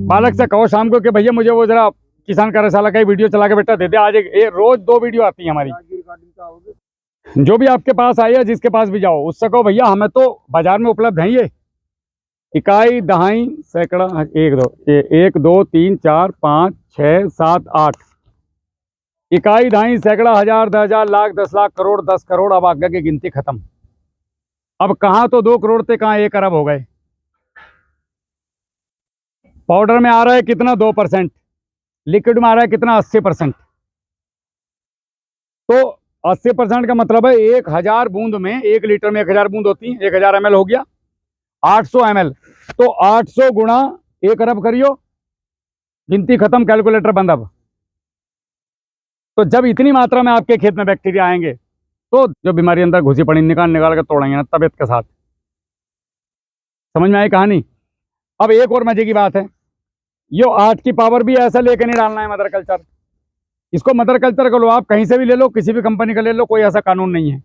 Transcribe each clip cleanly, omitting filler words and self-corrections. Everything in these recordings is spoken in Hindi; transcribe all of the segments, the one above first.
बालक से कहो शाम को कि भैया मुझे वो जरा किसान कार्यशाला का ही वीडियो चला के बेटा दे दे। आज रोज 2 वीडियो आती है हमारी। जो भी आपके पास आई है, जिसके पास भी जाओ, उससे कहो भैया हमें तो बाजार में उपलब्ध है ये इकाई, दहाई, सैकड़ा, 1 2 3 4 5 6 7 8 इकाई, दहाई, सैकड़ा, हजार, 10,000, लाख, 10 लाख, करोड़, 10 करोड़। अब आगे की गिनती खत्म। अब कहाँ तो 2 करोड़ थे, कहाँ 1 अरब हो गए। पाउडर में आ रहा है कितना, 2%। लिक्विड में आ रहा है कितना, 80%। तो 80% का मतलब है 1000 बूंद में, 1 लीटर में 1000 बूंद होती है, 1000 ml हो गया, 800 ml। तो 800 गुणा 1 अरब करियो, गिनती खत्म, कैलकुलेटर बंद। अब तो जब इतनी मात्रा में आपके खेत में बैक्टीरिया आएंगे तो जो बीमारी अंदर घुसी पड़ी निकाल निकाल कर तोड़ेंगे ना तबीयत के साथ। समझ में आई कहानी। अब एक और मजे की बात है, यो 8 की पावर भी ऐसा लेके नहीं डालना है मदर कल्चर। इसको मदर कल्चर का लो, आप कहीं से भी ले लो, किसी भी कंपनी का ले लो, कोई ऐसा कानून नहीं है।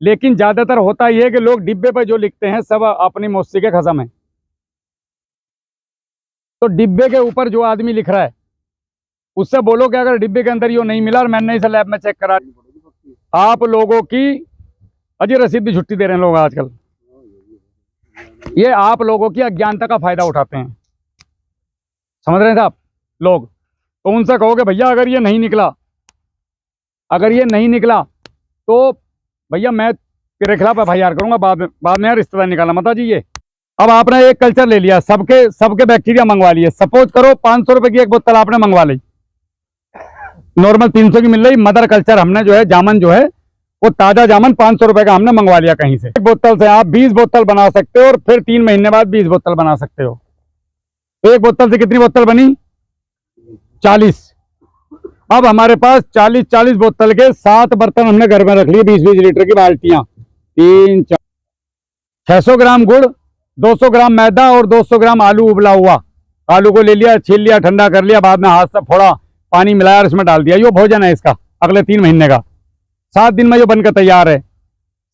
लेकिन ज्यादातर होता यह है कि लोग डिब्बे पर जो लिखते हैं सब अपनी मौसी के खसम है। तो डिब्बे के ऊपर जो आदमी लिख रहा है उससे बोलो कि अगर डिब्बे के अंदर यो नहीं मिला और मैंने इसे लैब में चेक करा, आप लोगों की अजी रसीद भी छुट्टी दे रहे हैं लोग आजकल। ये आप लोगों की अज्ञानता का फायदा उठाते हैं, समझ रहे हैं साहब लोग। तो उनसे कहोगे भैया अगर ये नहीं निकला, अगर ये नहीं निकला तो भैया मैं तेरे खिलाफ FIR करूंगा, बाद में रिश्तेदार निकालना मत जी। ये अब आपने एक कल्चर ले लिया, सबके बैक्टीरिया मंगवा लिए। सपोज करो 500 रुपए की एक बोतल आपने मंगवा ली, नॉर्मल 300 की मिल रही। मदर कल्चर हमने जो है जामन जो है वो ताजा जामन 500 रुपए का हमने मंगवा लिया कहीं से। एक बोतल से आप 20 बोतल बना सकते हो और फिर 3 महीने बाद 20 बोतल बना सकते हो। तो एक बोतल से कितनी बोतल बनी, 40। अब हमारे पास 40 बोतल के 7 बर्तन हमने घर में रख लिए, 20 लीटर की बाल्टियां, 3 4 600 ग्राम गुड़, 200 ग्राम मैदा और 200 ग्राम आलू उबला हुआ। आलू को ले लिया, छील लिया, ठंडा कर लिया, बाद में हाथ से फोड़ा, पानी मिलाया और इसमें डाल दिया। यो भोजन है इसका अगले 3 महीने का। 7 दिन में जो बनकर तैयार है।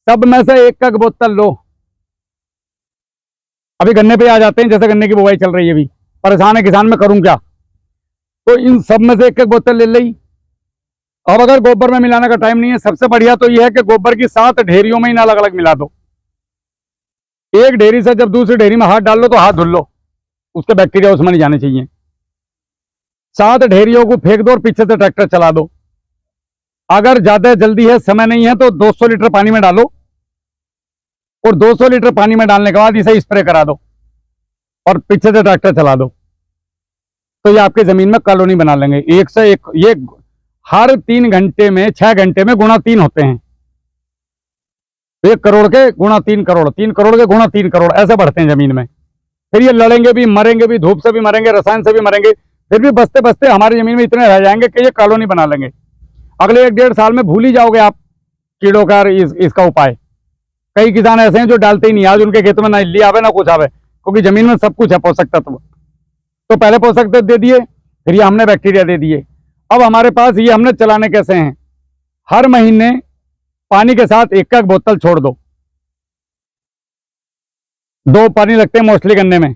सब में से एक बोतल लो। अभी गन्ने पे आ जाते हैं, जैसे गन्ने की बुवाई चल रही है, अभी परेशान है किसान, में करूं क्या। तो इन सब में से एक बोतल ले ली। अब अगर गोबर में मिलाने का टाइम नहीं है, सबसे बढ़िया तो यह है कि गोबर की 7 ढेरियों में इन अलग अलग मिला दो। एक ढेरी से जब दूसरी ढेरी में हाथ डाल लो तो हाथ धुल लो, उसके बैक्टीरिया उसमें नहीं जाने चाहिए। 7 ढेरियों को फेंक दो और पीछे से ट्रैक्टर चला दो। अगर ज्यादा जल्दी है, समय नहीं है, तो 200 लीटर पानी में डालो और 200 लीटर पानी में डालने के बाद इसे स्प्रे करा दो और पीछे से ट्रैक्टर चला दो। तो ये आपकी जमीन में कॉलोनी बना लेंगे। एक से एक ये हर 3 घंटे में, 6 घंटे में गुणा 3 होते हैं। 1 करोड़ के गुणा 3 करोड़, 3 करोड़ के गुणा 3 करोड़, ऐसे बढ़ते हैं जमीन में। फिर ये लड़ेंगे भी, मरेंगे भी, धूप से भी मरेंगे, रसायन से भी मरेंगे, फिर भी बचते बचते हमारी जमीन में इतने रह जाएंगे कि ये कॉलोनी बना लेंगे। अगले 1-1.5 साल में भूल ही जाओगे आप कीड़ों का इसका उपाय। कई किसान ऐसे हैं जो डालते ही नहीं, आज उनके खेत में ना इल्ली आवे ना कुछ आवे, क्योंकि जमीन में सब कुछ है पोषक तत्व। तो पहले पोषक तत्व दे दिए, फिर ये हमने बैक्टीरिया दे दिए। अब हमारे पास ये हमने चलाने कैसे हैं, हर महीने पानी के साथ 1 बोतल छोड़ दो। 2 पानी लगते हैं मोस्टली गन्ने में,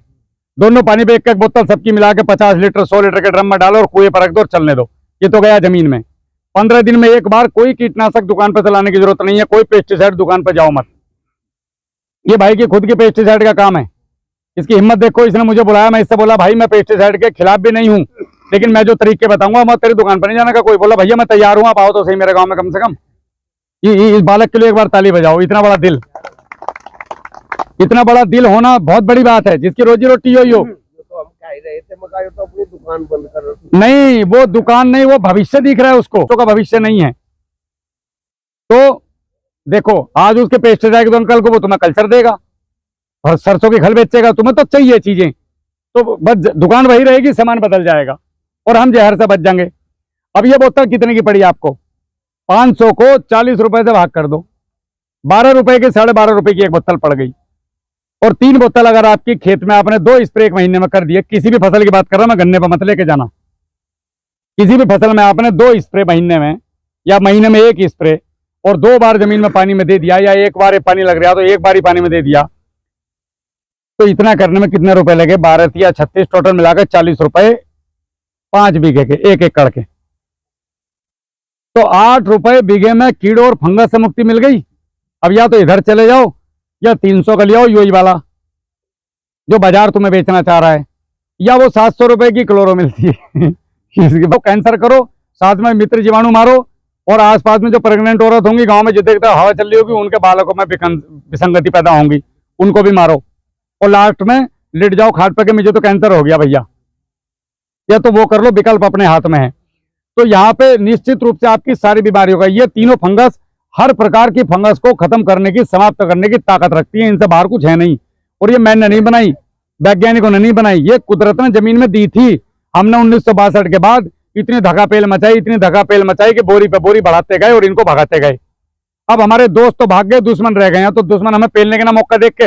दोनों पानी पे 1 बोतल सबकी मिला के 50 लीटर 100 लीटर के ड्रम में डालो और कुएं पर रख दो और चलने दो। ये तो गया जमीन में। 15 दिन में एक बार। कोई कीटनाशक दुकान पर चलाने की जरूरत नहीं है, कोई पेस्टिसाइड दुकान पर जाओ मत। ये भाई की खुद की पेस्टिसाइड का काम है। इसकी हिम्मत देखो, इसने मुझे बुलाया, मैं इससे बोला भाई मैं पेस्टिसाइड के खिलाफ भी नहीं हूं, लेकिन मैं जो तरीके बताऊंगा मैं तेरी दुकान पर नहीं जाने का। कोई बोला भैया मैं तैयार हूं, आप आओ तो सही मेरे गांव में कम से कम। इस बालक के लिए एक बार ताली बजाओ। इतना बड़ा दिल, इतना बड़ा दिल होना बहुत बड़ी बात है। जिसकी रोजी रोटी हो रहे थे मकाई तो अपनी दुकान बंद कर, नहीं वो दुकान नहीं, वो भविष्य दिख रहा है उसको, तो का भविष्य नहीं है। तो देखो आज उसके पेस्टिसाइड तो कल को वो तुम्हें कल्चर देगा और सरसों की खल बेचेगा। तुम्हें तो चाहिए चीजें, तो बस दुकान वही रहेगी, सामान बदल जाएगा और हम जहर से बच जाएंगे। अब ये बोतल कितने की पड़ी आपको, 500 को 40 रुपए से भाग कर दो, 12 रुपए की 12.5 रुपए की एक बोतल पड़ गई। और 3 बोतल अगर आपकी खेत में आपने 2 स्प्रे 1 महीने में कर दिए, किसी भी फसल की बात कर रहा हूं मैं, गन्ने पर मत लेके जाना, किसी भी फसल में आपने 2 स्प्रे महीने में या महीने में 1 स्प्रे और 2 बार जमीन में पानी में दे दिया, या 1 बार पानी लग रहा तो 1 बार ही पानी में दे दिया, तो इतना करने में कितने रुपए लगे? 12 या 36 टोटल मिलाकर 40 रुपए 5 बीघे के, 1 एकड़ के। तो 8 रुपए बीघे में कीड़ों और फंगस से मुक्ति मिल गई। अब या तो इधर चले जाओ या 300 का ले आओ यूई वाला जो बाजार तुम्हें बेचना चाह रहा है, या वो 700 रुपए की क्लोरो मिलती है वो कैंसर करो, साथ में मित्र जीवाणु मारो, और आसपास में जो प्रेग्नेंट औरत होंगी गांव में जितने तक हवा चल रही होगी उनके बालकों में विसंगति पैदा होंगी, उनको भी मारो, और लास्ट में लेट जाओ खाट पे के मुझे तो कैंसर हो गया भैया। या तो वो कर लो, विकल्प अपने हाथ में है। तो यहाँ पे निश्चित रूप से आपकी सारी बीमारियों का, ये तीनों फंगस हर प्रकार की फंगस को खत्म करने की, समाप्त करने की ताकत रखती है, इनसे बाहर कुछ है नहीं। और ये मैंने नहीं बनाई, वैज्ञानिकों ने नहीं बनाई, ये कुदरत ने जमीन में दी थी। हमने 1962 के बाद इतनी धक्कापेल मचाई, इतनी धक्कापेल मचाई कि बोरी पे बोरी बढ़ाते गए और इनको भगाते गए। अब हमारे दोस्त तो भाग गए, दुश्मन रह गए हैं। तो दुश्मन हमें पेलने के ना मौका देख के,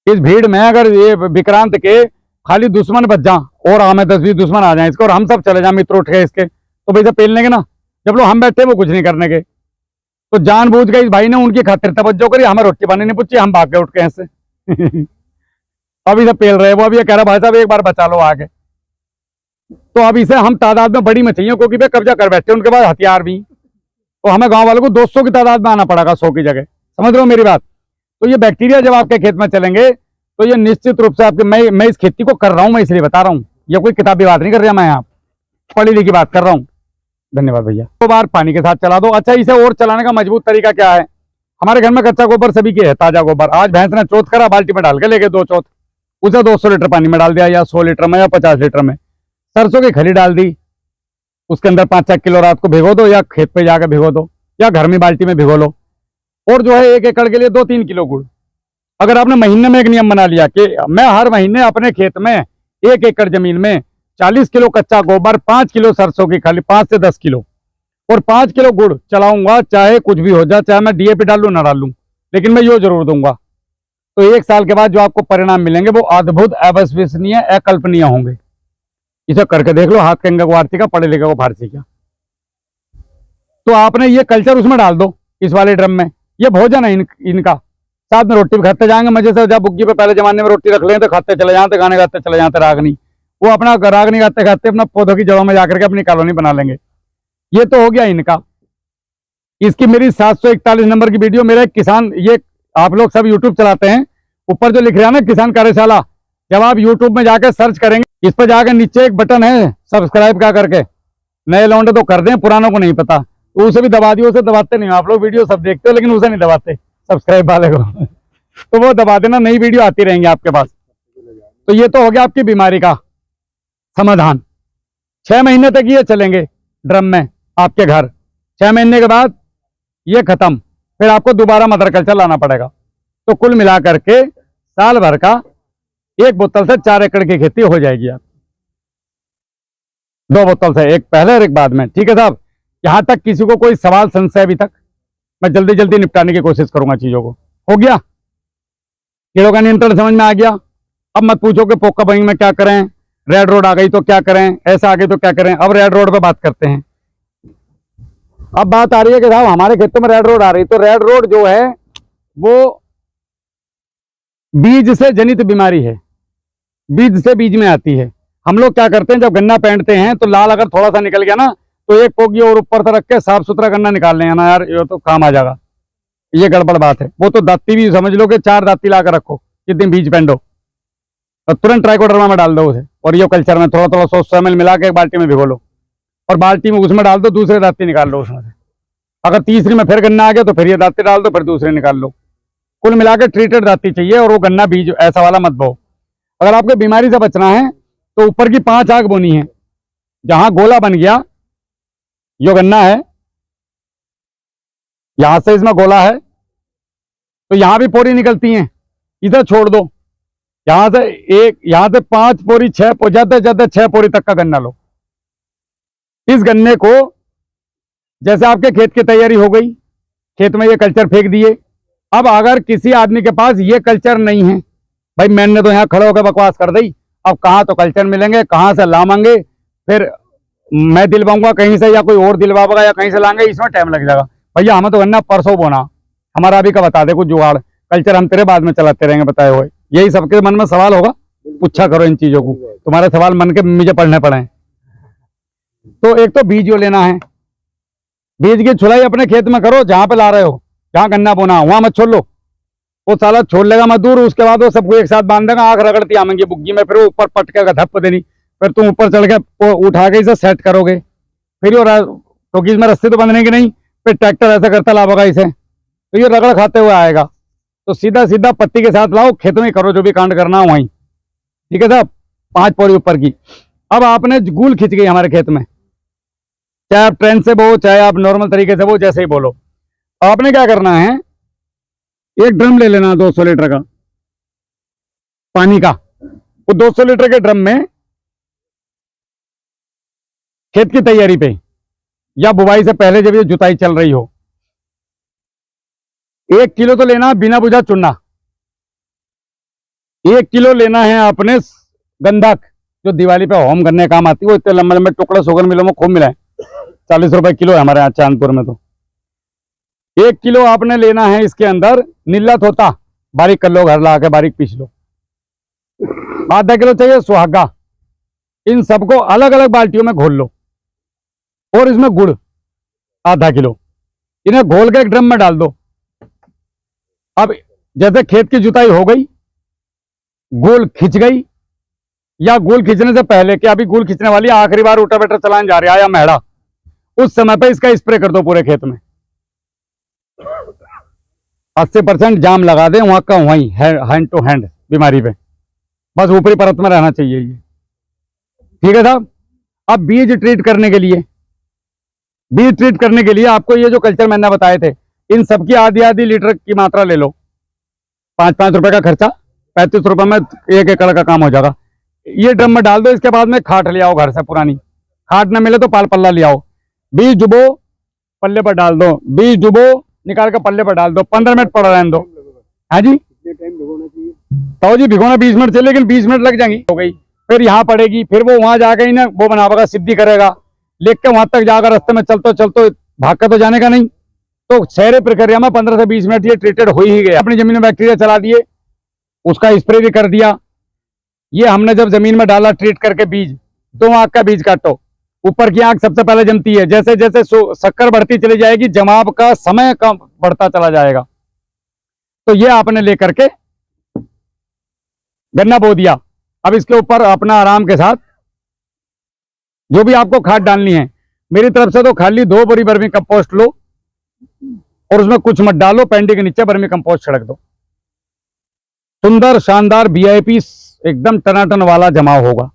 इस भीड़ में अगर ये विक्रांत के खाली दुश्मन बच जा और हमें 10-20 दुश्मन आ जाए इसके, और हम सब चले जाए मित्र उठ के इसके, तो भाई सब पेलने के ना। जब लोग हम बैठे वो कुछ नहीं करने के, तो जानबूझ के इस भाई ने उनकी खातिर तवज्जो करी, हमें रोटी पानी नहीं पूछी, हम भाग के उठ के ऐसे अभी सब पेल रहे हैं। वो अभी कह रहा भाई साहब एक बार बचा लो आगे। तो अब इसे हम तादाद में बड़ी मछलियों क्योंकि वे कब्जा कर बैठे, उनके पास हथियार भी, तो हमें गांव वालों को 200 की तादाद में आना पड़ेगा 100 की जगह। समझ रहे हो मेरी बात? तो ये बैक्टीरिया जब आपके खेत में चलेंगे तो ये निश्चित रूप से आपके, मैं इस खेती को कर रहा हूं, मैं इसलिए बता रहा हूं, ये कोई किताबी बात नहीं कर रहा, मैं यहाँ पढ़ी लिखी बात कर रहा हूँ। धन्यवाद भैया। 2 बार पानी के साथ चला दो। अच्छा, इसे और चलाने का मजबूत तरीका क्या है? हमारे घर में कच्चा गोबर सभी के है, ताजा गोबर। आज भैंस ने चौथ करा, बाल्टी में डाल के लेके 2 चौथ, उसे 200 लीटर पानी में डाल दिया, या 100 लीटर में, या 50 लीटर में। सरसों की खली डाल दी, उसके अंदर 5-6 किलो रात को भिगो दो, या खेत पे जाकर भिगो दो, या घर में बाल्टी में भिगो लो। और जो है 1 एकड़ के लिए 2-3 किलो गुड़। अगर आपने महीने में एक नियम बना लिया कि मैं हर महीने अपने खेत में 1 एकड़ जमीन में 40 किलो कच्चा गोबर, 5 किलो सरसों की खली, 5 से 10 किलो, और 5 किलो गुड़ चलाऊंगा, चाहे कुछ भी हो जाए, चाहे मैं डीएपी डालूं ना डालूं, लेकिन मैं यो जरूर दूंगा। तो 1 साल के बाद जो आपको परिणाम मिलेंगे वो अद्भुत, अविश्वसनीय, अकल्पनीय होंगे। इसे करके देख लो, हाथ कंगे को आरती का, पढ़े लिखे को फारसी का। तो आपने ये कल्चर उसमें डाल दो, इस वाले ड्रम में। ये भोजन है इनका, साथ में रोटी भी खाते जाएंगे मजे से। जब बुग्गी पे पहले जमाने में रोटी रख लें तो खाते चले जाते, गाने गाते चले जाते, रागनी। वो अपना रागनी गाते खाते अपना पौधों की जड़ों में जाकर के अपनी कॉलोनी बना लेंगे। ये तो हो गया इनका। इसकी मेरी 741 नंबर की वीडियो, मेरा एक किसान, ये आप लोग सब यूट्यूब चलाते हैं, ऊपर जो लिख रहा है ना किसान कार्यशाला, जब आप यूट्यूब में जाकर सर्च करेंगे, इस पर जाकर नीचे एक बटन है सब्सक्राइब का करके, नए लौंडे तो कर दें, पुरानों को नहीं पता, तो उसे भी दबा दियो। उसे दबाते नहीं आप लोग, वीडियो सब देखते हो लेकिन उसे नहीं दबाते सब्सक्राइब वाले को तो वो दबा देना, नई वीडियो आती रहेंगी आपके पास। तो ये तो हो गया आपकी बीमारी का समाधान। 6 महीने तक ये चलेंगे ड्रम में आपके घर। 6 महीने के बाद ये खत्म, फिर आपको दोबारा मदर कल्चर लाना पड़ेगा। तो कुल मिला करके साल भर का 1 बोतल से 4 एकड़ की खेती हो जाएगी आप। 2 बोतल से, एक पहले और एक बाद में। ठीक है साहब? यहां तक किसी को कोई सवाल संशय अभी तक? मैं जल्दी जल्दी निपटाने की कोशिश करूंगा चीजों को। हो गया? कीड़ों का नियंत्रण समझ में आ गया? अब मत पूछो कि पोका बइंग में क्या करें, रेड रोड आ गई तो क्या करें, ऐसा आ गई तो क्या करें। अब रेड रोड पे बात करते हैं। अब बात आ रही है कि साहब हमारे खेतों में रेड रोड आ रही, तो रेड रोड जो है वो बीज से जनित बीमारी है, बीज से बीज में आती है। हम लोग क्या करते हैं, जब गन्ना पहनते हैं तो लाल अगर थोड़ा सा निकल गया ना, तो एक पोगी और ऊपर से रख के साफ सुथरा गन्ना निकाल लें ना, यार ये तो काम आ जाएगा। ये गड़बड़ बात है। वो तो दाती भी समझ लो कि 4 दाती ला कर रखो जितनी बीज पेंडो, और तुरंत ट्राइकोडर्मा में डाल दो उसे, और ये कल्चर में थोड़ा थोड़ा 100 ml मिला के एक बाल्टी में भिगो लो, और बाल्टी में उसमें डाल दो, दूसरे दाती निकाल लो उसमें से। अगर तीसरी में फिर गन्ना आ गया तो फिर ये दाती डाल दो, फिर दूसरे निकाल लो। कुल मिला के ट्रीटेड दाती चाहिए, और वो गन्ना बीज ऐसा वाला मत बो। अगर आपको बीमारी से बचना है तो ऊपर की 5 आग बोनी है। जहां गोला बन गया, यो गन्ना है, यहां से इसमें गोला है, तो यहां भी पोरी निकलती हैं, इधर छोड़ दो। यहां से 5 पोरी 6, ज्यादा ज्यादा 6 पोरी तक का गन्ना लो। इस गन्ने को, जैसे आपके खेत की तैयारी हो गई, खेत में ये कल्चर फेंक दिए। अब अगर किसी आदमी के पास ये कल्चर नहीं है, भाई मैंने तो यहाँ खड़े होकर बकवास कर दी, अब कहाँ तो कल्चर मिलेंगे, कहाँ से लावांगे, फिर मैं दिलवाऊंगा कहीं से या कोई और दिलवाएगा या कहीं से लाएंगे, इसमें टाइम लग जाएगा। भैया हमें तो गन्ना परसों बोना, हमारा अभी का बता दे कुछ जुगाड़। कल्चर हम तेरे बाद में चलाते रहेंगे बताए हुए। यही सबके मन में सवाल होगा, पूछा करो इन चीजों को, तुम्हारे सवाल मन के मुझे पढ़ने पड़े। तो एक तो बीज जो लेना है, बीज की छुलाई अपने खेत में करो, जहां पे ला रहे हो, जहां गन्ना बोना वहां मत छोड़ लो। वो साला छोड़ लेगा मजदूर, उसके बाद वो सबको एक साथ बांध देगा, आंख रगड़ती आमेंगी बुग्गी में, फिर वो ऊपर पटकेगा धप्प देनी, फिर तुम ऊपर चढ़ के वो उठा के इसे सेट करोगे, फिर वो टोकीज में रस्सी तो बंधने की नहीं, फिर ट्रैक्टर ऐसा करता लाओगा इसे, तो ये रगड़ खाते हुए आएगा। तो सीधा सीधा पत्ती के साथ लाओ, खेत में करो जो भी कांड करना हो वहीं, ठीक है साहब। 5 पौड़ी ऊपर की। अब आपने गूल खिंच गई हमारे खेत में, चाहे आप ट्रेन से बो, चाहे आप नॉर्मल तरीके से बो, जैसे ही बोलो। आपने क्या करना है, एक ड्रम ले लेना 200 लीटर का पानी का। वो 200 लीटर के ड्रम में खेत की तैयारी पे या बुवाई से पहले जब ये जुताई चल रही हो, 1 किलो तो लेना बिना बुझा चुनना, 1 किलो लेना है आपने गंधक, जो दिवाली पे होम करने काम आती है। वो इतने लंबे लंबे टुकड़े शुगर मिलों में खूब मिला है, 40 रुपए किलो है हमारे यहाँ चांदपुर में। तो 1 किलो आपने लेना है, इसके अंदर नीला थोता बारीक कर लो, घर ला के बारीक पीस लो। आधा किलो चाहिए सुहागा। इन सबको अलग अलग बाल्टियों में घोल लो, और इसमें गुड़ आधा किलो, इन्हें घोल के एक ड्रम में डाल दो। अब जैसे खेत की जुताई हो गई, गोल खिंच गई, या गोल खींचने से पहले कि अभी गोल खींचने वाली आखिरी बार रोटावेटर चलाने जा रहा है या मेहड़ा, उस समय पे इसका स्प्रे कर दो पूरे खेत में। 80% जाम लगा दें वहां का वहीं, हैंड टू हैंड बीमारी पे, बस ऊपरी परत में रहना चाहिए ये, ठीक है साहब। अब बीज ट्रीट करने के लिए, बीज ट्रीट करने के लिए आपको ये जो कल्चर मैंने बताए थे, इन सबकी आधी आधी लीटर की मात्रा ले लो। 5-5 रुपए का खर्चा, 35 रुपए में 1 एकड़ का काम हो जाएगा। ये ड्रम में डाल दो। इसके बाद में खाट ले आओ घर से पुरानी, खाट न मिले तो पाल पल्ला ले आओ, बीज डुबो पल्ले पर डाल दो, बीज डुबो निकाल कर पल्ले पर डाल दो, 15 मिनट पड़ा रहने दो। हाँ जी, तो जी भिगोना 20 मिनट चाहिए, लेकिन 20 मिनट लग जाएंगी, हो गई। फिर यहाँ पड़ेगी, फिर वो वहां जाकर ही ना वो बनावेगा, सिद्धि करेगा, लेक के वहां तक जाकर रास्ते में चलते चलते भाग कर तो जाने का नहीं। तो शहरी प्रक्रिया में 15 से 20 मिनट ये ट्रीटेड हो ही गया। अपनी जमीन में बैक्टीरिया चला दिए, उसका स्प्रे भी कर दिया। ये हमने जब जमीन में डाला ट्रीट करके बीज, 2 आंख का बीज काटो, ऊपर की आंख सबसे पहले जमती है, जैसे जैसे शक्कर बढ़ती चली जाएगी, जमाव का समय कम बढ़ता चला जाएगा। तो ये आपने लेकर के गन्ना बो दिया। अब इसके ऊपर अपना आराम के साथ जो भी आपको खाद डालनी है, मेरी तरफ से तो खाली 2 बोरी वर्मी कंपोस्ट लो, और उसमें कुछ मत डालो, पेंडी के नीचे वर्मी कंपोस्ट छिड़क दो। सुंदर शानदार VIP एकदम टनाटन वाला जमाव होगा।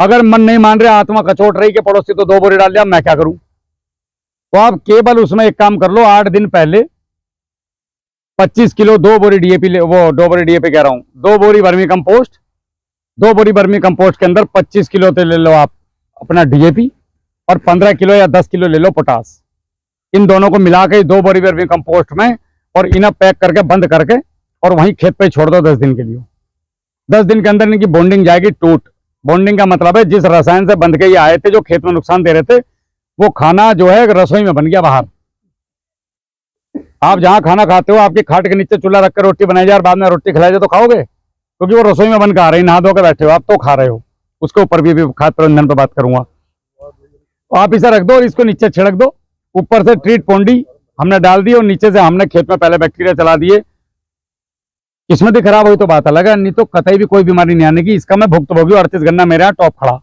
अगर मन नहीं मान रहे, आत्मा कचोट रही कि पड़ोसी तो 2 बोरी डाल दिया, मैं क्या करूं, तो आप केवल उसमें एक काम कर लो, 8 दिन पहले 25 किलो 2 बोरी DAP वो 2 बोरी DAP कह रहा हूं, 2 बोरी वर्मी कंपोस्ट, 2 बोरी वर्मी कंपोस्ट के अंदर 25 किलो तो ले लो आप अपना DAP, और 15 किलो या 10 किलो ले लो पोटास। इन दोनों को मिला के 2 बोरी वर्मी कंपोस्ट में, और इन्हें पैक करके बंद करके, और वहीं खेत पे छोड़ दो 10 दिन के लिए। 10 दिन के अंदर इनकी बॉन्डिंग जाएगी टूट। बॉन्डिंग का मतलब है जिस रसायन से बंध के ये आए थे, जो खेत में नुकसान दे रहे थे, वो खाना जो है रसोई में बन गया बाहर। आप जहां खाना खाते हो, आपके खाट के नीचे चूल्हा रखकर रोटी बनाई जाए और बाद में रोटी खिलाई जाए, तो खाओगे, क्योंकि वो रसोई में बन के आ रही, नहा धो के बैठे हो आप तो खा रहे हो। उसके ऊपर भी खाद प्रबंधन पर बात करूंगा। तो आप इसे रख दो और इसको नीचे छिड़क दो। ऊपर से ट्रीट पोंडी हमने डाल दी, और नीचे से हमने खेत में पहले बैक्टीरिया चला दिए। किस्मत ही खराब हुई तो बात अलग है, नहीं तो कतई भी कोई बीमारी नहीं आने की। इसका मैं भुक्तभोगी, 38 गन्ना मेरे यहाँ टॉप खड़ा।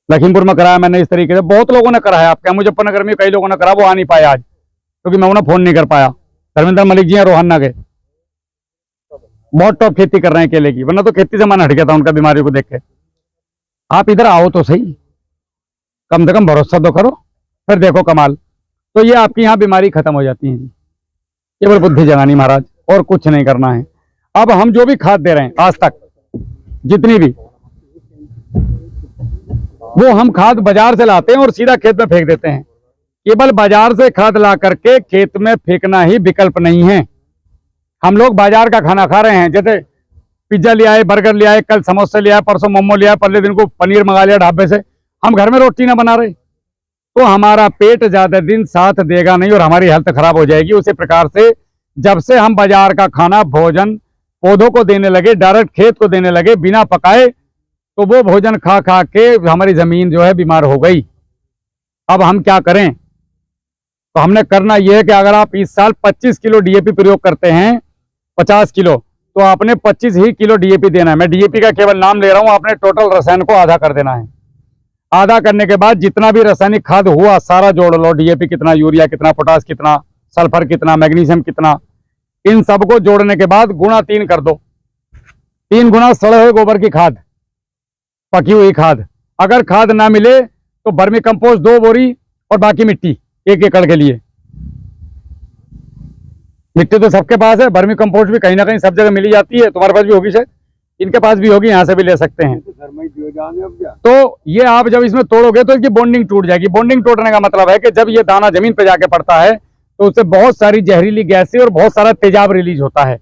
लखीमपुर में कराया मैंने इस तरीके से, बहुत लोगों ने कराया। आपके मुजफ्फरनगर में कई लोगों ने करा, वो आ नहीं पाए आज, क्योंकि मैं उन्हें फोन नहीं कर पाया। धर्मेंद्र मलिक जी हैं रोहन्ना के, बहुत टॉप खेती कर रहे हैं केले की, वरना तो खेती से मन हट गया था उनका बीमारी को देख के। आप इधर आओ तो सही, कम से कम भरोसा तो करो, फिर देखो कमाल। तो ये आपकी यहाँ बीमारी खत्म हो जाती है जी, केवल बुद्धि जगानी महाराज, और कुछ नहीं करना है। अब हम जो भी खाद दे रहे हैं आज तक, जितनी भी, वो हम खाद बाजार से लाते हैं और सीधा खेत में फेंक देते हैं। केवल बाजार से खाद ला करके खेत में फेंकना ही विकल्प नहीं है। हम लोग बाजार का खाना खा रहे हैं, जैसे पिज्जा ले आए, बर्गर ले आए, कल समोसे ले आए, परसों मोमो ले आए, पहले दिन को पनीर मंगा लिया ढाबे से। हम घर में रोटी ना बना रहे, तो हमारा पेट ज्यादा दिन साथ देगा नहीं और हमारी हेल्थ खराब हो जाएगी। उसी प्रकार से जब से हम बाजार का खाना भोजन पौधों को देने लगे, डायरेक्ट खेत को देने लगे बिना पकाए, तो वो भोजन खा खा के हमारी जमीन जो है बीमार हो गई। अब हम क्या करें? तो हमने करना यह है कि अगर आप इस साल 25 किलो डीएपी प्रयोग करते हैं, 50 किलो, तो आपने 25 ही किलो डीएपी देना है। मैं डीएपी का केवल नाम ले रहा हूं, आपने टोटल रसायन को आधा कर देना है। आधा करने के बाद जितना भी रासायनिक खाद हुआ सारा जोड़ लो, डीएपी कितना, यूरिया कितना, पोटास कितना, सल्फर कितना, मैग्नीशियम कितना, इन सबको जोड़ने के बाद गुणा 3 कर दो। 3 गुना सड़े हुए गोबर की खाद, पकी हुई खाद। अगर खाद ना मिले तो वर्मी कंपोस्ट 2 बोरी और बाकी मिट्टी 1 एकड़ के लिए। मिट्टी तो सबके पास है, वर्मी कंपोस्ट भी कहीं ना कहीं सब जगह मिली जाती है, तुम्हारे पास भी होगी शायद, इनके पास भी होगी, यहाँ से भी ले सकते हैं। तो ये आप जब इसमें तोड़ोगे तो इसकी बॉन्डिंग टूट जाएगी। बॉन्डिंग टूटने का मतलब है कि जब ये दाना जमीन पे जाके पड़ता है तो उससे बहुत सारी जहरीली गैसें और बहुत सारा तेजाब रिलीज होता है।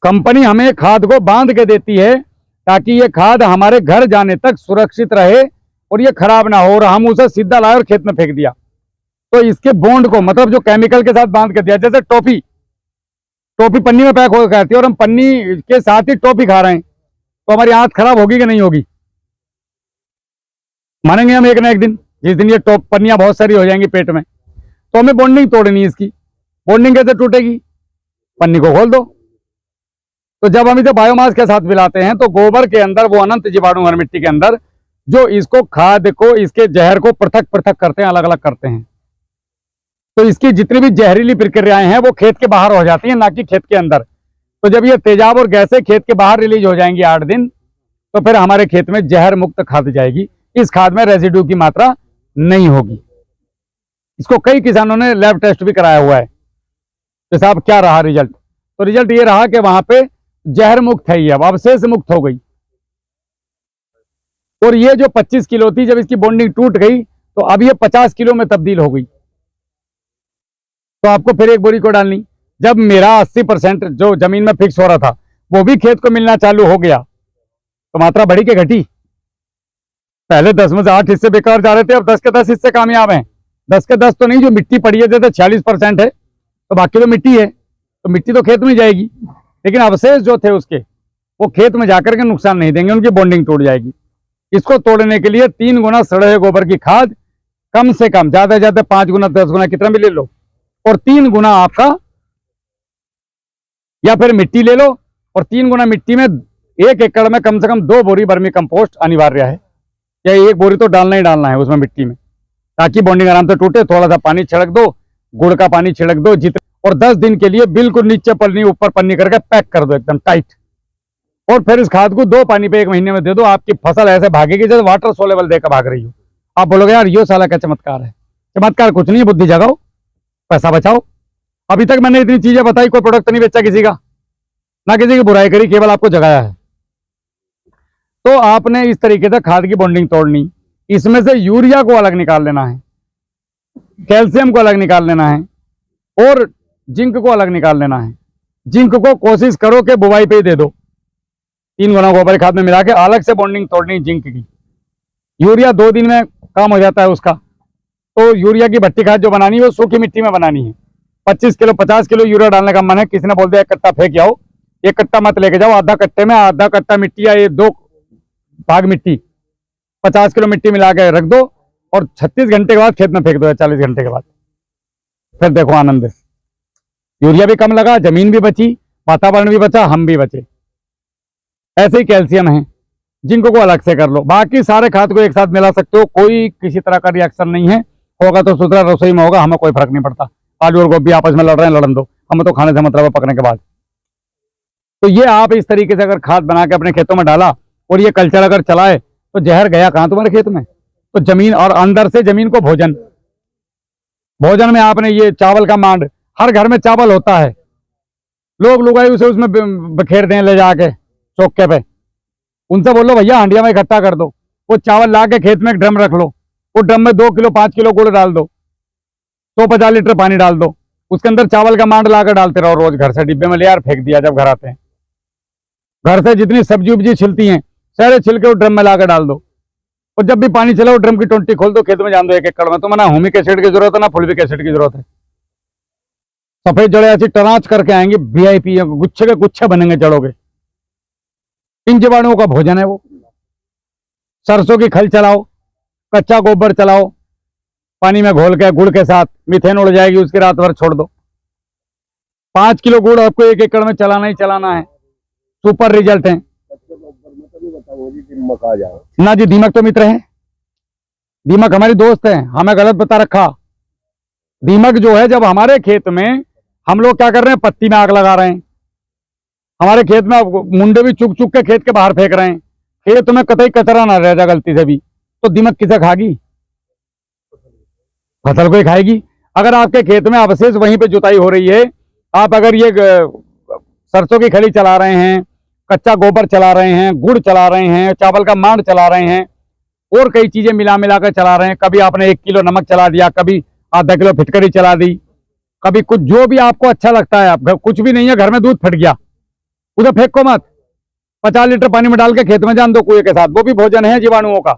कंपनी हमें खाद को बांध के देती है ताकि ये खाद हमारे घर जाने तक सुरक्षित रहे और ये खराब ना हो, और हम उसे सीधा लाए और खेत में फेंक दिया। तो इसके बॉन्ड को, मतलब जो केमिकल के साथ बांध के दिया, जैसे टॉफी पन्नी में पैक होकर आती है और हम पन्नी के साथ ही टॉफी खा रहे हैं, तो हमारी आंत खराब होगी कि नहीं होगी? मानेंगे हम एक ना एक दिन, जिस दिन ये पन्नियां बहुत सारी हो जाएंगी पेट में। तो हमें बॉन्डिंग तोड़नी है इसकी। बॉन्डिंग कैसे टूटेगी? पन्नी को खोल दो। तो जब हम इसे बायोमास के साथ मिलाते हैं तो गोबर के अंदर वो अनंत जीवाणु हर मिट्टी के अंदर, जो इसको खाद को, इसके जहर को पृथक पृथक करते हैं, अलग अलग करते हैं। तो इसकी जितनी भी जहरीली प्रक्रियाएं हैं वो खेत के बाहर हो जाती हैं, ना कि खेत के अंदर। तो जब ये तेजाब और गैसें खेत के बाहर रिलीज हो जाएंगी 8 दिन, तो फिर हमारे खेत में जहर मुक्त खाद जाएगी। इस खाद में रेजिड्यू की मात्रा नहीं होगी। इसको कई किसानों ने लैब टेस्ट भी कराया हुआ है कि साहब क्या रहा रिजल्ट। तो रिजल्ट ये रहा कि वहां पे जहर मुक्त है, अब अवशेष मुक्त हो गई। और ये जो 25 किलो थी, जब इसकी बॉन्डिंग टूट गई तो अब ये 50 किलो में तब्दील हो गई। तो आपको फिर 1 बोरी को डालनी। जब मेरा 80% जो जमीन में फिक्स हो रहा था वो भी खेत को मिलना चालू हो गया, तो मात्रा बढ़ी के घटी? पहले 10 में से 8 हिस्से बेकार जा रहे थे, अब 10 के 10 हिस्से कामयाब हैं। 10 के 10 तो नहीं, जो मिट्टी पड़ी है, जैसे 46% है तो बाकी तो मिट्टी है, तो मिट्टी तो खेत में जाएगी, लेकिन अवशेष जो थे उसके वो खेत में जाकर के नुकसान नहीं देंगे, उनकी बॉन्डिंग टूट जाएगी। इसको तोड़ने के लिए 3 गुना सड़े हुए गोबर की खाद, कम से कम, ज्यादा से ज्यादा 5 गुना 10 गुना कितना भी ले लो, और 3 गुना आपका, या फिर मिट्टी ले लो, और 3 गुना मिट्टी में 1 एकड़ में कम से कम 2 बोरी वर्मी कंपोस्ट अनिवार्य है, या 1 बोरी तो डालना ही डालना है उसमें मिट्टी में, ताकि बॉन्डिंग आराम से टूटे। थोड़ा सा पानी छिड़क दो, गुड़ का पानी छिड़क दो और 10 दिन के लिए बिल्कुल नीचे पन्नी ऊपर पन्नी करके पैक कर दो एकदम टाइट। और फिर इस खाद को 2 पानी पे 1 महीने में दे दो। आपकी फसल ऐसे भागेगी जैसे वाटर सोलेबल देकर भाग रही हो। आप बोलोगे यार यो साला क्या चमत्कार है। चमत्कार कुछ नहीं है, बुद्धि जगाओ, पैसा बचाओ। अभी तक मैंने इतनी चीजें बताई, कोई प्रोडक्ट नहीं बेचा किसी का, ना किसी की बुराई करी, केवल आपको जगाया है। तो आपने इस तरीके से खाद की बॉन्डिंग तोड़नी। इसमें से यूरिया को अलग निकाल लेना है, कैल्शियम को अलग निकाल लेना है, और जिंक को अलग निकाल लेना है। जिंक को कोशिश करो कि बुवाई पे ही दे दो, 3 गुना गोबर खाद में मिला के अलग से बॉन्डिंग तोड़नी जिंक की। यूरिया 2 दिन में काम हो जाता है उसका। तो यूरिया की भट्टी खाद जो बनानी है वो सूखी मिट्टी में बनानी है। 25 किलो 50 किलो यूरिया डालने का मन है, किसी ने बोल दिया 1 कट्टा फेंक आओ, 1 कट्टा मत लेके जाओ, आधा कट्टे में आधा कट्टा मिट्टी या ये 2 भाग मिट्टी 50 किलो मिट्टी मिला के रख दो, और 36 घंटे के बाद खेत में फेंक दो, या 40 घंटे के बाद। फिर देखो आनंद, यूरिया भी कम लगा, जमीन भी बची, वातावरण भी बचा, हम भी बचे। ऐसे ही कैल्शियम है, जिंक को अलग से कर लो। बाकी सारे खाद को एक साथ मिला सकते हो, कोई किसी तरह का रिएक्शन नहीं है। होगा तो सुथरा रसोई में होगा, हमें कोई फर्क नहीं पड़ता। आलू और गोभी आपस में लड़ रहे हैं, लड़न दो, हमें तो खाने से मतलब है पकने के बाद। तो ये आप इस तरीके से अगर खाद बना के अपने खेतों में डाला और ये कल्चर अगर चलाए तो जहर गया कहाँ तुम्हारे खेत में। तो जमीन, और अंदर से जमीन को भोजन में आपने ये चावल का मांड, हर घर में चावल होता है, लोग लुगाई उसे उसमें बखेर दें ले जाके चौके पे। उनसे बोलो भैया हांडिया में इकट्ठा कर दो, वो चावल ला के खेत में एक ड्रम रख लो, वो ड्रम में 2 किलो 5 किलो गुड़ डाल दो, 150 लीटर पानी डाल दो, उसके अंदर चावल का मांड लाकर डालते रहो रोज घर से, डिब्बे में ले यार फेंक दिया। जब घर आते हैं, घर से जितनी सब्जी उब्जी छिलती हैं सारे छिलके वो ड्रम में लाकर डाल दो, और जब भी पानी चला वो ड्रम की टोंटी खोल दो, खेत में जान दो 1 एकड़ में। तो ना ह्यूमिक एसिड की जरूरत है ना फुल्विक एसिड की जरूरत है, सफेद जड़े ऐसी टराच करके आएंगे, वीआईपी गुच्छे के गुच्छे बनेंगे जड़ों के। इन जीवाणुओं का भोजन है वो। सरसों की खल चलाओ, कच्चा गोबर चलाओ, पानी में घोल के गुड़ के साथ, मीथेन उड़ जाएगी, उसकी रात भर छोड़ दो। 5 किलो गुड़ आपको 1 एकड़ में चलाना ही चलाना है। सुपर रिजल्ट है। दीमक आ जाए ना जी, दीमक तो मित्र है, दीमक हमारी दोस्त है, हमें गलत बता रखा। दीमक जो है, जब हमारे खेत में हम लोग क्या कर रहे हैं, पत्ती में आग लगा रहे हैं, हमारे खेत में मुंडे भी चुक चुक के खेत के बाहर फेंक रहे हैं, खेत में कतई कचरा ना रह जाए गलती से भी, तो दीमक किसे खागी? फसल को ही खाएगी। अगर आपके खेत में अवशेष वहीं पे जुताई हो रही है, आप अगर ये सरसों की खली चला रहे हैं, कच्चा गोबर चला रहे हैं, गुड़ चला रहे हैं, चावल का मांड चला रहे हैं, और कई चीजें मिला मिला कर चला रहे हैं, कभी आपने 1 किलो नमक चला दिया, कभी आधा किलो फिटकरी चला दी, कभी कुछ, जो भी आपको अच्छा लगता है। आप कुछ भी नहीं है, घर में दूध फट गया, उधर फेंको मत, 50 लीटर पानी में डाल के खेत में जान दो कुएं के साथ, वो भी भोजन है जीवाणुओं का।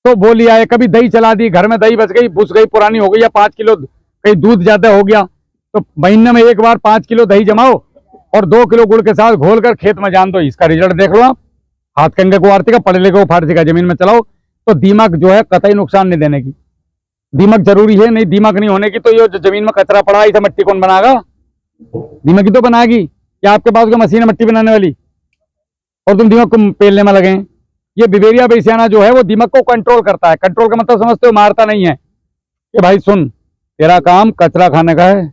तो वो लिया है। कभी दही चला दी, घर में दही बच गई, बुस गई, पुरानी हो गई, या 5 किलो कहीं दूध ज्यादा हो गया, तो महीने में एक बार 5 किलो दही जमाओ और 2 किलो गुड़ के साथ घोल कर खेत में जान दो। इसका रिजल्ट देख लो आप। हाथ कंगे को आरती का, पढ़े लिखे को फारसी का, जमीन में चलाओ, तो दीमक जो है कतई नुकसान नहीं देने की। दीमक जरूरी है, नहीं दीमक नहीं होने की तो ये जो जमीन में कचरा पड़ा है, इसे मिट्टी कौन बनाएगा? दीमक ही तो बनाएगी। क्या आपके पास कोई मशीन है मिट्टी बनाने वाली, और तुम दीमक को पेलने में लगे? ये बिवेरिया बेसियाना जो है वो दीमक को कंट्रोल करता है। कंट्रोल का मतलब समझते हो, मारता नहीं है कि भाई सुन, तेरा काम कचरा खाने का है,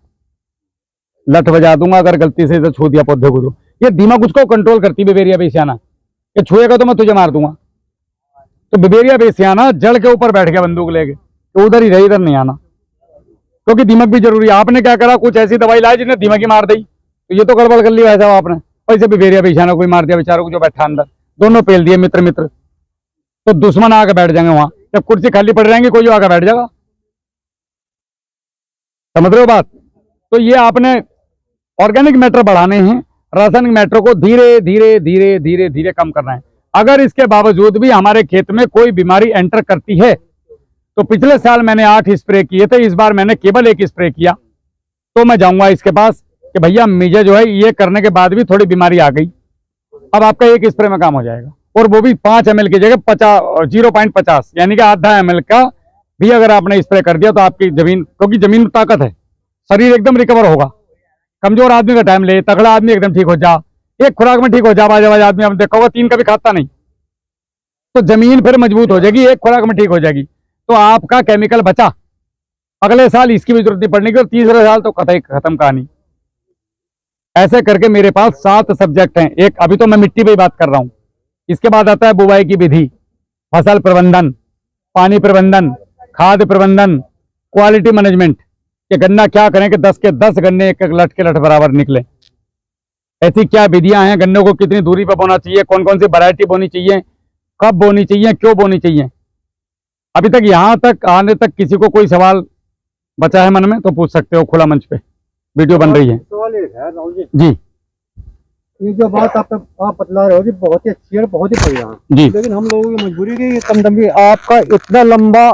लठ बजा दूंगा अगर गलती से छू दिया पौधे को। तो ये दीमक उसको कंट्रोल करती, बिवेरिया बेसियाना, कि छुएगा तो मैं तुझे मार दूंगा। तो बिवेरिया बेसियाना जड़ के ऊपर बैठ गया बंदूक लेके, तो उधर ही रही, इधर नहीं आना, क्योंकि दीमक भी जरूरी है। आपने क्या करा, कुछ ऐसी दवाई लाई जिन्हें दीमक ही मार दी, तो ये तो गड़बड़ कर लिया ऐसा आपने। और इसे बिवेरिया बेसियाना को भी मार दिया बेचारों को जो बैठा अंदर, दोनों पेल दिए मित्र मित्र। तो दुश्मन आके बैठ जाएंगे वहां, जब कुर्सी खाली पड़ जाएंगी कोई आके बैठ जाएगा। समझ रहे हो बात? तो ये आपने ऑर्गेनिक मैटर बढ़ाने हैं, रासायनिक मैटर को धीरे धीरे धीरे धीरे धीरे कम करना है। अगर इसके बावजूद भी हमारे खेत में कोई बीमारी एंटर करती है, तो पिछले साल मैंने 8 स्प्रे किए थे, इस बार मैंने केवल 1 स्प्रे किया, तो मैं जाऊंगा इसके पास कि भैया मुझे जो है ये करने के बाद भी थोड़ी बीमारी आ गई, अब आपका 1 स्प्रे में काम हो जाएगा। और वो भी 5 ml की जगह 0.50 यानी कि आधा ml का भी अगर आपने स्प्रे कर दिया तो आपकी जमीन, क्योंकि जमीन में ताकत है, शरीर एकदम रिकवर होगा। कमजोर आदमी का टाइम ले, तगड़ा आदमी एकदम ठीक हो जा, एक खुराक में ठीक हो जा। बाज आदमी आप देखोगे 3 कभी खाता नहीं, तो जमीन फिर मजबूत हो जाएगी, एक खुराक में ठीक हो जाएगी, तो आपका केमिकल बचा। अगले साल इसकी भी जरूरत नहीं पड़ने की, और तीसरे साल तो कतई खत्म कहानी। ऐसे करके मेरे पास 7 सब्जेक्ट हैं। एक अभी तो मैं मिट्टी पे ही बात कर रहा हूं, इसके बाद आता है बुवाई की विधि, फसल प्रबंधन, पानी प्रबंधन, खाद प्रबंधन, क्वालिटी मैनेजमेंट, कि गन्ना क्या करें कि 10 के 10 गन्ने एक लट के लट बराबर निकले। ऐसी क्या विधियां हैं, गन्नों को कितनी दूरी पर बोना चाहिए, कौन कौन सी वैरायटी बोनी चाहिए, कब बोनी चाहिए, क्यों बोनी चाहिए। अभी तक यहाँ तक आने तक किसी को कोई सवाल बचा है मन में तो पूछ सकते हो, खुला मंच पे वीडियो बन रही है। सवाल एक है राहुल जी, जी ये जो बात आप बतला रहे हो जी बहुत ही अच्छी है, बहुत ही बढ़िया है जी। लेकिन हम लोगों की मजबूरी की कम दम की आपका इतना लंबा,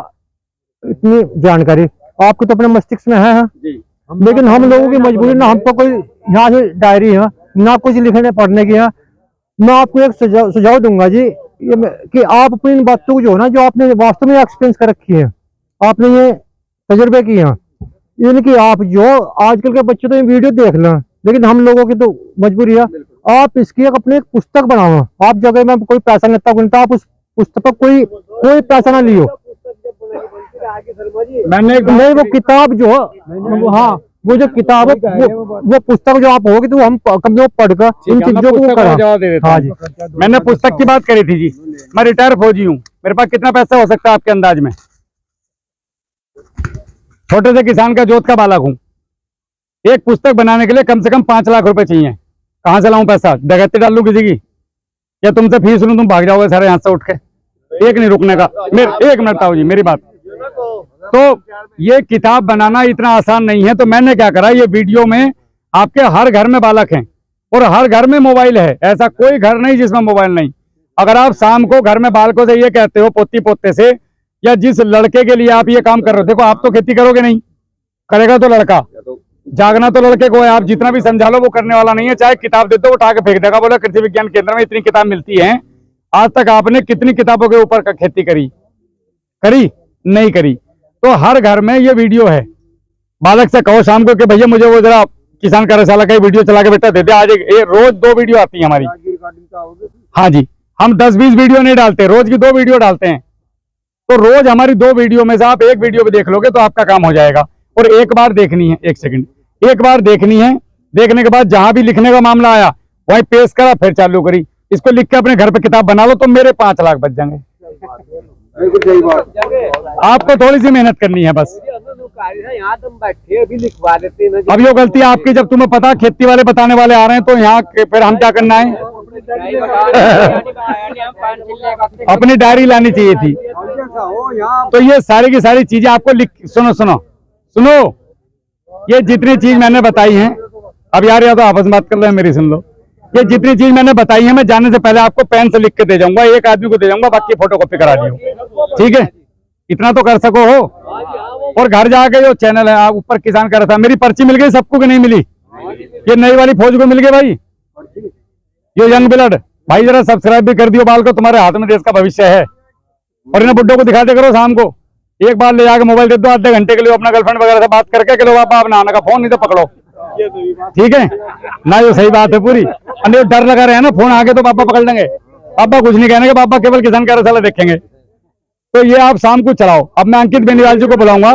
इतनी जानकारी आपको तो अपने मस्तिष्क में है जी। लेकिन हम लोगों की मजबूरी ना, हमको कोई यहाँ से डायरी है ना कुछ लिखने पढ़ने की है। मैं आपको एक सुझाव दूंगा जी, कि आप अपनी इन बातों को जो है ना, जो आपने वास्तव में एक्सपीरियंस कर रखी है, आपने ये तजुर्बे किए हैं, इनकी आप जो आजकल के बच्चे तो ये वीडियो देख लें, लेकिन हम लोगों की तो मजबूरी है, आप इसकी अपनी एक पुस्तक बनाओ। आप जगह में कोई पैसा नहीं, आप उस पुस्तक पर कोई पैसा ना लियो। मैंने नहीं, वो किताब जो है, हाँ वो जो किताब वो पुस्तक जो आप होगी, तो हम कम से कम पढ़कर इन चीजों को जवाब दे देता। हाँ जी, मैंने पुस्तक की बात करी थी जी। मैं रिटायर फौजी हूँ, मेरे पास कितना पैसा हो सकता है आपके अंदाज में? छोटे से किसान का जोत का बालक हूँ, एक पुस्तक बनाने के लिए कम से कम 5 लाख रुपए चाहिए। कहाँ से लाऊं पैसा? डकैती डाल लूं किसी की, या तुमसे फीस लूं, तुम भाग जाओगे सारे यहाँ से उठ के? एक नहीं रुकने का। एक मिनट आओ जी, मेरी बात। तो ये किताब बनाना इतना आसान नहीं है। तो मैंने क्या करा, ये वीडियो में आपके हर घर में बालक हैं और हर घर में मोबाइल है, ऐसा कोई घर नहीं जिसमें मोबाइल नहीं। अगर आप शाम को घर में बालकों से ये कहते हो, पोती पोते से, या जिस लड़के के लिए आप ये काम कर रहे हो, देखो आप तो खेती करोगे नहीं, करेगा तो लड़का, जागना तो लड़के को है। आप जितना भी समझा लो वो करने वाला नहीं है। चाहे किताब दे दो उठा के फेंक देगा, बोला कृषि विज्ञान केंद्र में इतनी किताब मिलती है। आज तक आपने कितनी किताबों के ऊपर खेती करी नहीं करी। तो हर घर में ये वीडियो है। बालक से कहो शाम को कि भैया मुझे वो जरा किसान कार्यशाला का वीडियो चला के बेटा दे दे। आज रोज 2 वीडियो आती है हमारी। हाँ जी, हम 10-20 वीडियो नहीं डालते, रोज की 2 वीडियो डालते हैं। तो रोज हमारी 2 वीडियो में से आप एक वीडियो भी देख लोगे तो आपका काम हो जाएगा। और एक बार देखनी है, 1 सेकंड, एक बार देखनी है। देखने के बाद जहां भी लिखने का मामला आया वही पेश करा, फिर चालू करी। इसको लिख के अपने घर पे किताब बना लो तो मेरे 5 लाख बच जाएंगे। आपको थोड़ी सी मेहनत करनी है बस। यहाँ तुम बैठे भी लिखवा देते हैं। अब ये गलती आपकी, जब तुम्हें पता खेती वाले बताने वाले आ रहे हैं तो यहाँ फिर हम क्या करना है? अपनी डायरी लानी चाहिए थी। तो ये सारी की सारी चीजें आपको लिख, सुनो, ये जितनी चीज मैंने बताई है, अब यार या तो आपस में बात कर रहे हैं मेरी, सुन लो। ये जितनी चीज मैंने बताई है मैं जाने से पहले आपको पेन से लिख के दे जाऊंगा, एक आदमी को दे जाऊंगा, बाकी फोटोकॉपी करा दियो, ठीक है? इतना तो कर सको हो। और घर जाके जो चैनल है आप ऊपर किसान कर रहा था, मेरी पर्ची मिल गई सबको कि नहीं मिली? ये नई वाली फौज को मिल गई भाई, ये यंग ब्लड भाई, जरा सब्सक्राइब भी कर दियो बाल को, तुम्हारे हाथ में देश का भविष्य है। और इन्हें बुड्ढों को दिखा दे करो शाम को, एक बार ले जाके मोबाइल दे दो आधे घंटे के लिए, अपना गर्लफ्रेंड वगैरह से बात करके कि लो पापा अपना आना का फोन नहीं तो पकड़ो, ठीक है ना? ये सही बात है पूरी। अन्य डर लगा रहे हैं ना, फोन आगे तो पापा पकड़ लेंगे। पापा कुछ नहीं कहने के, पापा केवल किसान कार्यशाला देखेंगे। तो ये आप शाम को चलाओ। अब मैं अंकित बेनीवाल जी को बुलाऊंगा,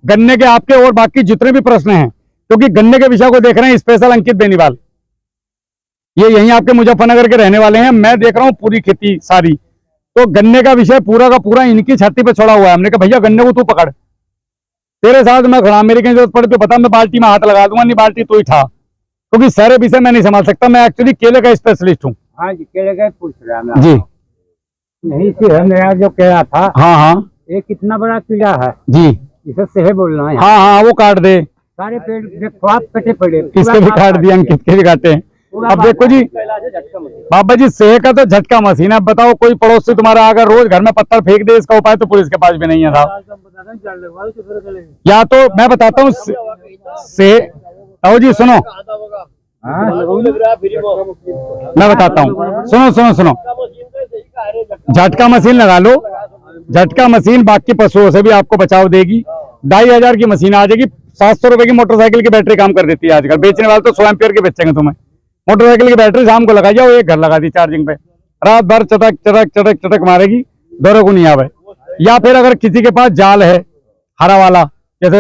गन्ने के आपके और बाकी जितने भी प्रश्न हैं, क्योंकि गन्ने के विषय को देख रहे हैं स्पेशल अंकित बेनीवाल, ये यहीं आपके मुजफ्फरनगर के रहने वाले हैं। मैं देख रहा हूँ पूरी खेती सारी, तो गन्ने का विषय पूरा का पूरा इनकी छाती पे छोड़ा हुआ है। हमने कहा भैया गन्ने को तू पकड़, तेरे साथ मैं खड़ा, मेरी कहीं जरूरत पड़े तो बता, मैं बाल्टी में हाथ लगा दूंगा, नहीं बाल्टी तू ही ठा, क्योंकि सारे विषय मैं नहीं संभाल सकता। मैं एक्चुअली केले का स्पेशलिस्ट हूँ। हाँ जी, केले का पूछ रहा जी नहीं से मेरा जो कह रहा था। हाँ ये कितना बड़ा कीड़ा है जी, इसे सेहे बोलना है। हाँ वो काट दे, सारे पेड़ कटे पड़े, इसके भी काट दिए, अंकित के भी काटे हैं। अब देखो जी बाबा जी, सेह का तो झटका मशीन है। अब बताओ कोई पड़ोसी तुम्हारा अगर रोज घर में पत्थर फेंक दे, इसका उपाय तो पुलिस के पास भी नहीं है साहब। या तो मैं बताता हूँ जी, सुनो मैं बताता हूँ, सुनो, झटका मशीन लगा लो, झटका मशीन बाकी पशुओं से भी आपको बचाव देगी। 2500 की मशीन आ जाएगी, 700 रुपए की मोटरसाइकिल की बैटरी काम कर देती है आजकल। बेचने वाले तो 100 एम्पियर के बेचेंगे तुम्हें। मोटरसाइकिल की बैटरी शाम को लगा जाओ, एक घर लगा दी चार्जिंग पे, रात भर चटक चटक चटक चटक मारेगी, दौरे को नहीं आवे। या फिर अगर किसी के पास जाल है हरा वाला, जैसे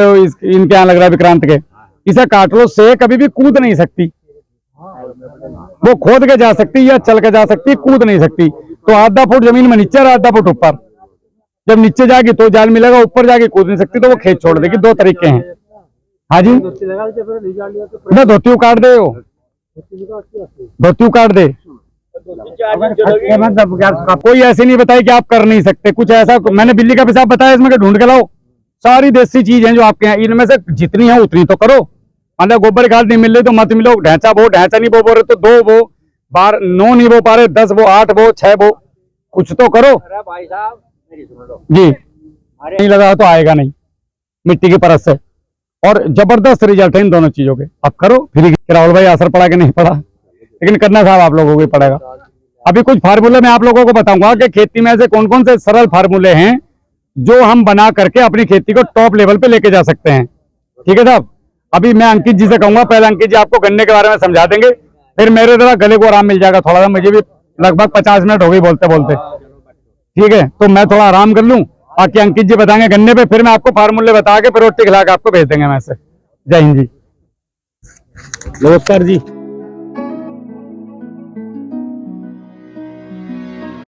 इनके यहाँ लग रहा है विक्रांत के, इसे काट लो। से कभी भी कूद नहीं सकती, वो खोद के जा सकती या चल के जा सकती, कूद नहीं सकती। तो आधा फुट जमीन में नीचे और आधा फुट ऊपर, जब नीचे जाएगी तो जाल मिलेगा, ऊपर जाके कूद नहीं सकती तो वो खेत छोड़ देगी। 2 तरीके हैं। हाँ जी, धोती काट दे, धोती काट दे। कोई ऐसे नहीं बताई कि आप कर नहीं सकते कुछ ऐसा। मैंने बिल्ली का पेशाब बताया, इसमें ढूंढ के लाओ। सारी देसी चीज है जो आपके यहाँ, इनमें से जितनी है उतनी तो करो। मान लो गोबर खाद नहीं मिल रही तो मत मिलो, ढैंचा नहीं बो रहे तो 2 बो, 9 नहीं बो पा रहे 10 बो, 8 बो, 6 बो, कुछ तो करो। भाई साहब मेरी सुन लो जी, नहीं लगा तो आएगा नहीं मिट्टी की परत से। और जबरदस्त रिजल्ट है इन दोनों चीजों के। अब करो फिर राहुल भाई, असर पड़ा कि नहीं पड़ा, लेकिन करना साहब आप लोगों को ही पड़ेगा। अभी कुछ फार्मूले मैं आप लोगों को बताऊंगा कि खेती में ऐसे कौन कौन से सरल फार्मूले हैं जो हम बना करके अपनी खेती को टॉप लेवल पे लेके जा सकते हैं, ठीक है साहब? अभी मैं अंकित जी से कहूंगा, पहले अंकित जी आपको गन्ने के बारे में समझा देंगे, फिर मेरे जरा गले को आराम मिल जाएगा थोड़ा सा। मुझे भी लगभग 50 मिनट हो गई बोलते बोलते, ठीक है? तो मैं थोड़ा आराम कर लूं, बाकी अंकित जी बताएंगे गन्ने पे, फिर मैं आपको फार्मूले बता के फिर रोटी खिला के आपको भेज देंगे मैसेज। जय हिंद जी, नमस्कार जी।